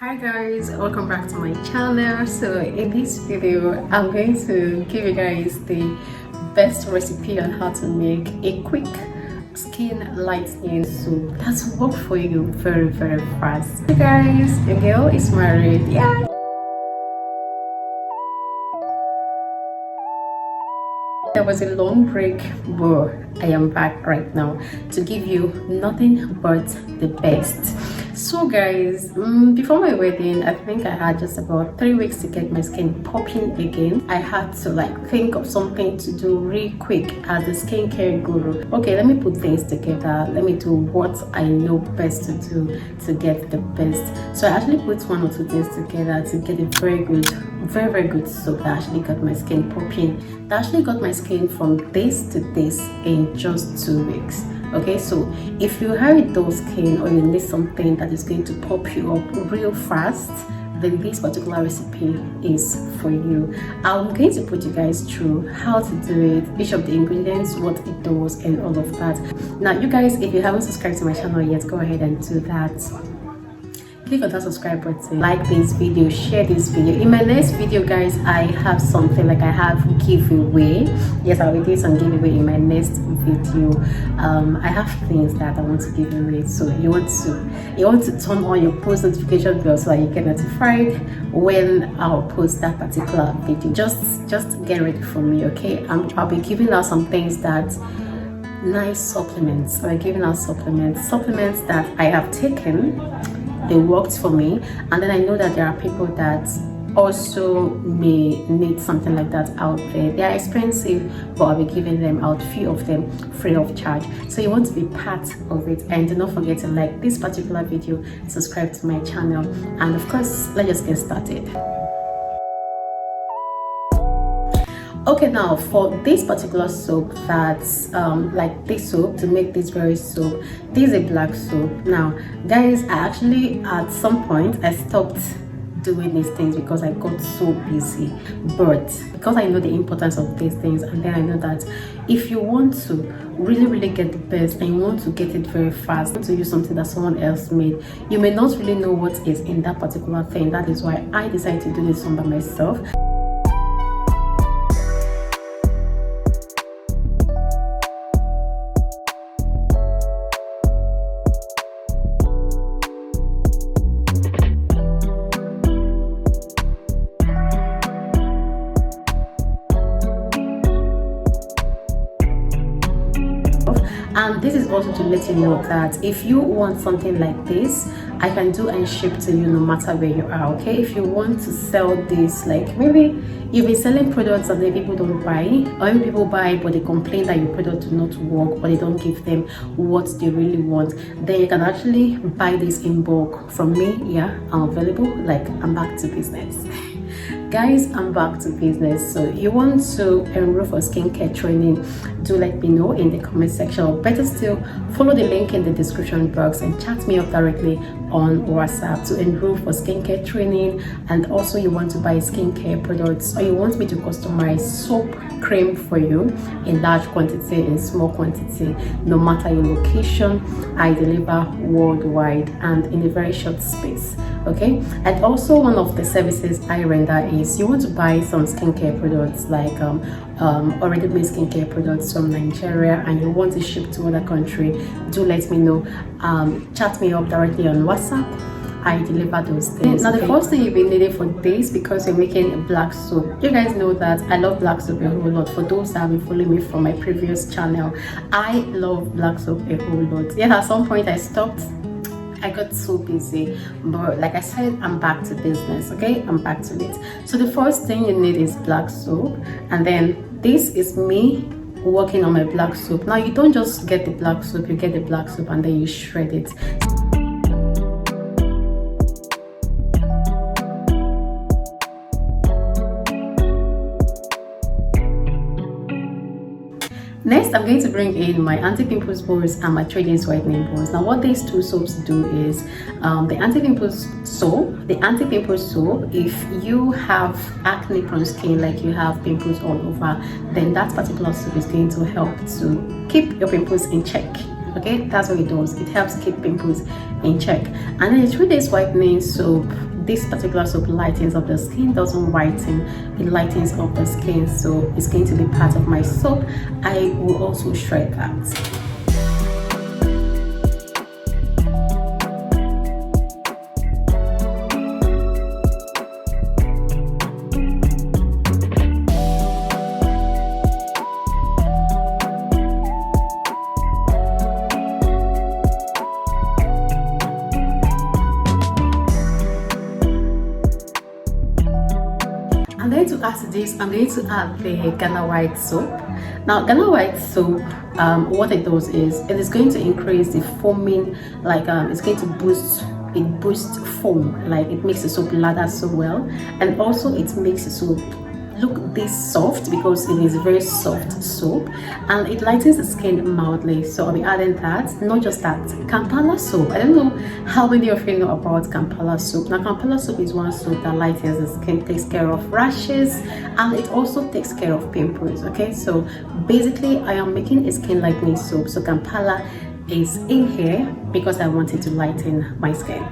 Hi guys, welcome back to my channel. So in this video I'm going to give you guys the best recipe on how to make a quick skin lightening soup that's work for you very fast. Hey guys, the girl is married. Yeah, there was a long break, but I am back right now to give you nothing but the best. So guys, before my wedding, I think I had just about 3 weeks to get my skin popping again. I had to think of something to do really quick as a skincare guru. Okay, let me put things together. Let me do what I know best to do to get the best. So I actually put 1 or 2 things together to get a very good soap that actually got my skin popping. That actually got my skin from this to this in just 2 weeks. Okay, so if you have a dull skin or you need something that is going to pop you up real fast, then this particular recipe is for you. I'm going to put you guys through how to do it, each of the ingredients, what it does, and all of that. Now you guys, if you haven't subscribed to my channel yet, go ahead and do that. Click on that subscribe button, like this video, share this video. In my next video guys, I have something I have giveaway. Yes, I will do some giveaway in my next video. I have things that I want to give away, so you want to turn on your post notification bell so that you get notified when I'll post that particular video. Just get ready for me, okay? I'll be giving out some things that nice supplements. I'm giving out supplements that I have taken. They worked for me, and then I know that there are people that also may need something like that out there. They are expensive, but I'll be giving them out, few of them free of charge. So you want to be part of it, and do not forget to like this particular video, subscribe to my channel, and of course let's just get started. Okay, now for this particular soap, that's like this soap, to make this very soap, this is a black soap. Now guys, I actually at some point I stopped doing these things because I got so busy, but because I know the importance of these things, and then I know that if you want to really get the best and you want to get it very fast, to use something that someone else made, you may not really know what is in that particular thing. That is why I decided to do this one by myself. And this is also to let you know that if you want something like this, I can do and ship to you no matter where you are. Okay, if you want to sell this, like maybe you've been selling products and then people don't buy, or maybe people buy but they complain that your product do not work, or they don't give them what they really want, then you can actually buy this in bulk from me. Yeah, I'm available. Like, I'm back to business. Guys, I'm back to business. So you want to enroll for skincare training, do let me know in the comment section, or better still, follow the link in the description box and chat me up directly on WhatsApp to enroll for skincare training. And also you want to buy skincare products, or you want me to customize soap cream for you in large quantity, in small quantity, no matter your location, I deliver worldwide and in a very short space. Okay, and also one of the services I render is you want to buy some skincare products, like already made skincare products from Nigeria, and you want to ship to other country, do let me know. Chat me up directly on WhatsApp. I deliver those things. Now the first thing you'll be needing for this, because you're making a black soap, you guys know that I love black soap a whole lot. For those that have been following me from my previous channel, I love black soap a whole lot. Yeah, at some point I stopped. I got so busy, but like I said, I'm back to business. Okay, I'm back to it. So the first thing you need is black soap, and then this is me working on my black soap. Now you don't just get the black soap, you get the black soap and then you shred it. Next, I'm going to bring in my anti-pimples balls and my 3 days whitening balls. Now what these two soaps do is the anti-pimples soap, if you have acne prone skin, like you have pimples all over, then that particular soap is going to help to keep your pimples in check. Okay, that's what it does. It helps keep pimples in check. And then 3 days whitening soap, this particular soap lightens up the skin, doesn't whiten, it lightens up the skin, so it's going to be part of my soap. I will also shred that. And then to add to this, I'm going to add the Ghana white soap. Now Ghana white soap, what it does is it is going to increase the foaming, like it's going to boost, it boosts foam, like it makes the soap lather so well, and also it makes the soap look this soft because it is very soft soap, and it lightens the skin mildly. So I'll be adding that. Not just that, Kampala soap. I don't know how many of you know about Kampala soap. Now Kampala soap is one soap that lightens the skin, takes care of rashes, and it also takes care of pimples. Okay, so basically I am making a skin lightening soap, so Kampala is in here because I wanted to lighten my skin.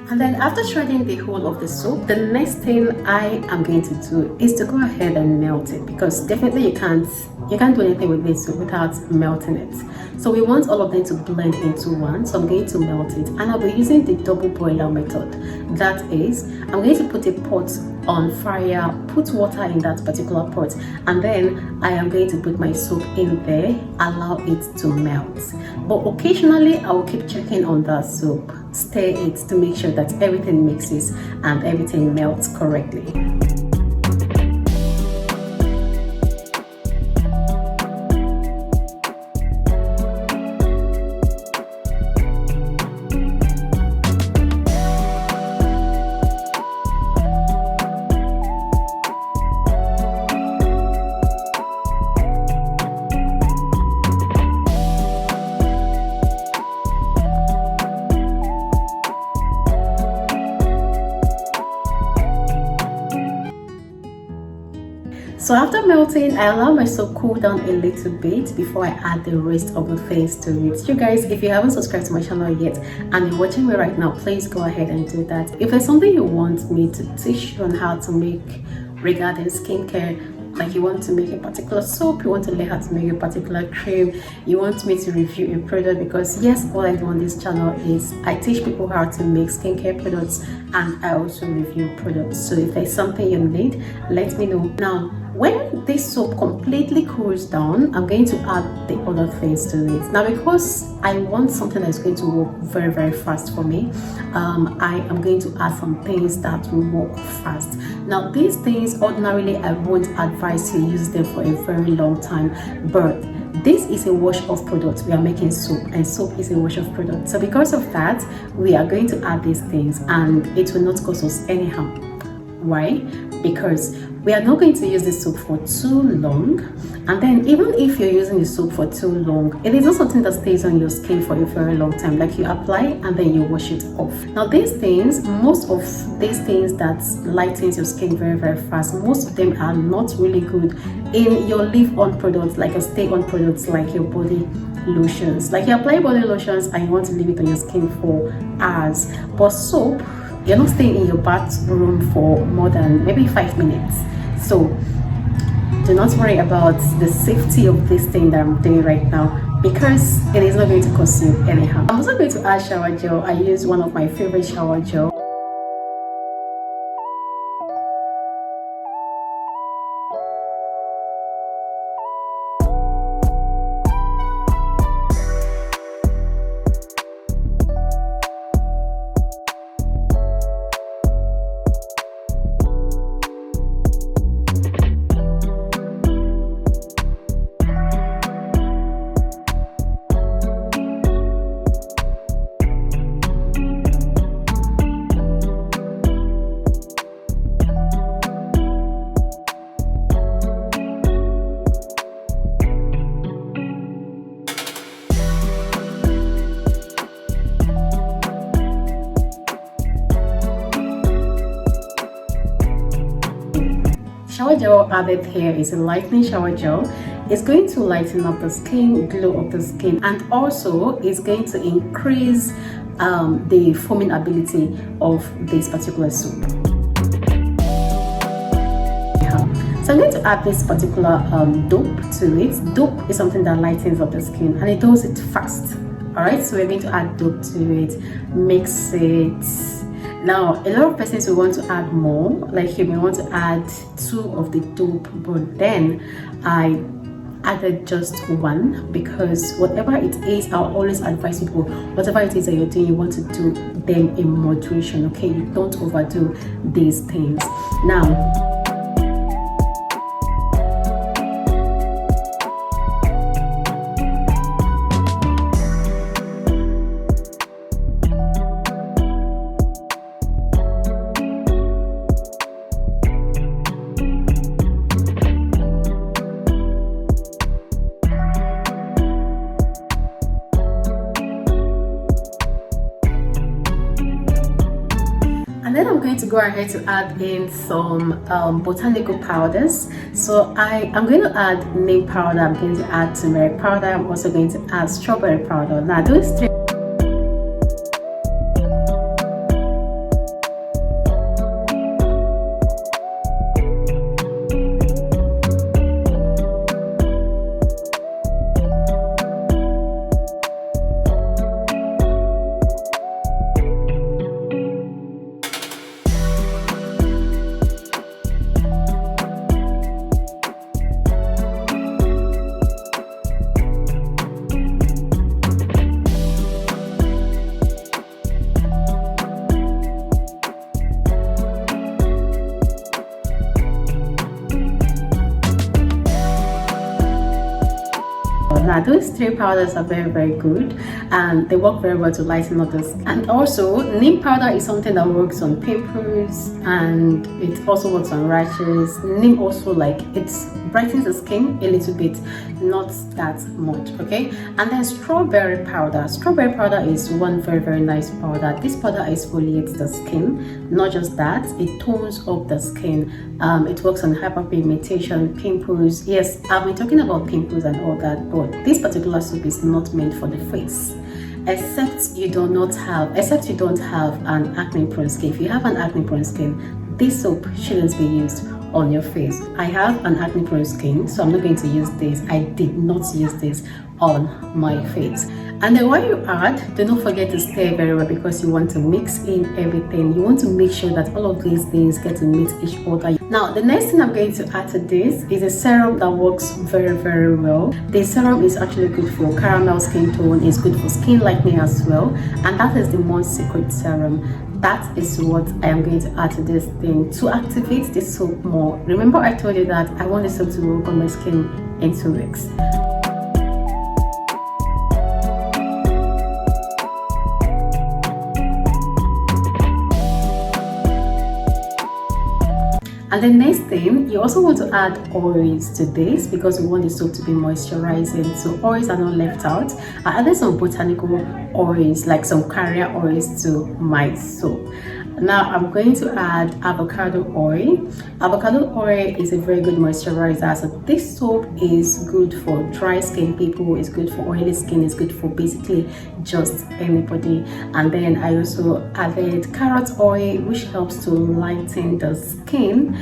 And then after shredding the whole of the soap, the next thing I am going to do is to go ahead and melt it, because definitely you can't do anything with this soap without melting it. So we want all of them to blend into one, so I'm going to melt it, and I'll be using the double boiler method. That is, I'm going to put a pot on fire, put water in that particular pot, and then I am going to put my soap in there, allow it to melt. But occasionally I will keep checking on that soap, stir it to make sure that everything mixes and everything melts correctly. So after melting, I allow my soap cool down a little bit before I add the rest of the things to it. You guys, if you haven't subscribed to my channel yet and you're watching me right now, please go ahead and do that. If there's something you want me to teach you on how to make regarding skincare, like you want to make a particular soap, you want to learn how to make a particular cream, you want me to review a product, because yes, what I do on this channel is I teach people how to make skincare products and I also review products. So if there's something you need, let me know. Now when this soap completely cools down, I'm going to add the other things to it. Now because I want something that's going to work very, very fast for me, I am going to add some things that will work fast. Now these things, ordinarily I won't advise you use them for a very long time, but this is a wash-off product. We are making soap, and soap is a wash-off product. So because of that, we are going to add these things and it will not cause us any harm. Why? Because we are not going to use this soap for too long, and then even if you're using the soap for too long, it is not something that stays on your skin for a very long time. Like you apply and then you wash it off. Now these things, most of these things that lightens your skin very, very fast, most of them are not really good in your leave-on products, like your stay-on products, like your body lotions. Like you apply body lotions and you want to leave it on your skin for hours, but soap, you're not staying in your bathroom for more than maybe 5 minutes. So do not worry about the safety of this thing that I'm doing right now, because it is not going to cause you any harm. I'm also going to add shower gel. I use one of my favorite shower gel. shower gel added here is a lightening shower gel. It's going to lighten up the skin, glow up the skin, and also it's going to increase the foaming ability of this particular soap. So I'm going to add this particular dope to it. Dope is something that lightens up the skin and it does it fast. Alright, so we're going to add dope to it, mix it. Now, a lot of persons will want to add more, like you may want to add 2 of the dope, but then I added just 1 because whatever it is, I'll always advise people, whatever it is that you're doing, you want to do them in moderation, okay? You don't overdo these things. Now, then I'm going to go ahead to add in some botanical powders. So I'm going to add neem powder, I'm going to add turmeric powder, I'm also going to add strawberry powder. Now those 3. Now those 3 powders are very good and they work very well to lighten up the skin. And also neem powder is something that works on pimples and it also works on rashes. Neem also, like, it brightens the skin a little bit, not that much, okay? And then strawberry powder is one very nice powder. This powder exfoliates the skin. Not just that, it tones up the skin. It works on hyperpigmentation, pimples. Yes, I've been talking about pimples and all that, but this particular soap is not meant for the face, except you don't have an acne prone skin. If you have an acne prone skin, this soap shouldn't be used on your face. I have an acne prone skin, so I'm not going to use this. I did not use this on my face. And then while you add, do not forget to stir very well because you want to mix in everything. You want to make sure that all of these things get to meet each other. Now, the next thing I'm going to add to this is a serum that works very well. The serum is actually good for caramel skin tone, it's good for skin lightening as well, and that is the most secret serum. That is what I am going to add to this thing to activate the soap more. Remember I told you that I want the soap to work on my skin in 2 weeks. And the next thing, you also want to add oils to this because we want the soap to be moisturizing, so oils are not left out. I added some botanical oils, like some carrier oils, to my soap. Now I'm going to add avocado oil. Avocado oil is a very good moisturizer. So this soap is good for dry skin people, it's good for oily skin, it's good for basically just anybody. And then I also added carrot oil, which helps to lighten the skin.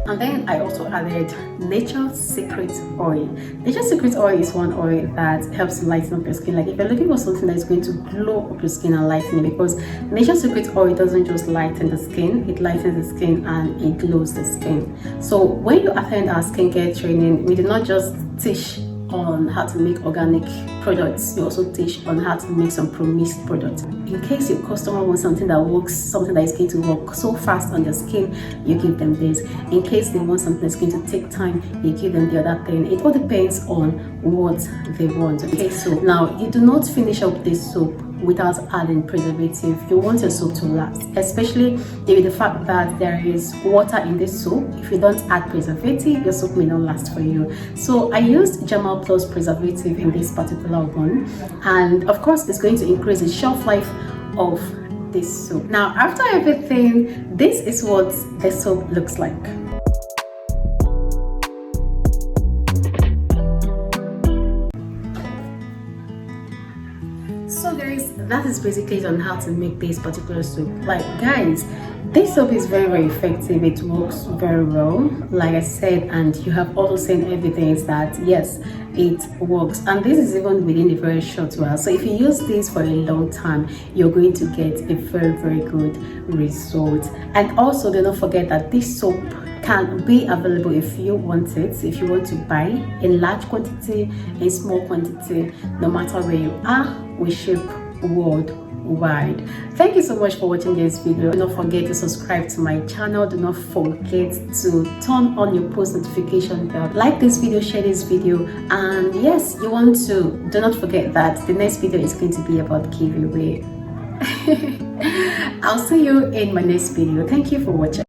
And then I also added Nature's Secret oil. Nature's Secret oil is one oil that helps to lighten up your skin. Like if you're looking for something that is going to glow up your skin and lighten it, because Nature's Secret oil doesn't just lighten the skin, it lightens the skin and it glows the skin. So when you attend our skincare training, we did not just teach on how to make organic products, we also teach on how to make some promised products. In case your customer wants something that works, something that is going to work so fast on their skin, you give them this. In case they want something that's going to take time, you give them the other thing. It all depends on what they want. Okay, so now you do not finish up this soap without adding preservative. You want your soap to last, especially with the fact that there is water in this soap. If you don't add preservative, your soap may not last for you. So I used Jamal Plus preservative in this particular one, and of course it's going to increase the shelf life of this soap. Now after everything, this is what the soap looks like. So guys, that is basically it on how to make this particular soap. Like guys, this soap is very effective. It works very well, like I said, and you have also seen evidence that yes, it works, and this is even within a very short while. So if you use this for a long time, you're going to get a very good result. And also do not forget that this soap can be available if you want it, if you want to buy in large quantity, in small quantity, no matter where you are. We ship worldwide. Thank you so much for watching this video. Do not forget to subscribe to my channel. Do not forget to turn on your post notification bell. Like this video, share this video, and yes, you want to, do not forget that the next video is going to be about giveaway. I'll see you in my next video. Thank you for watching.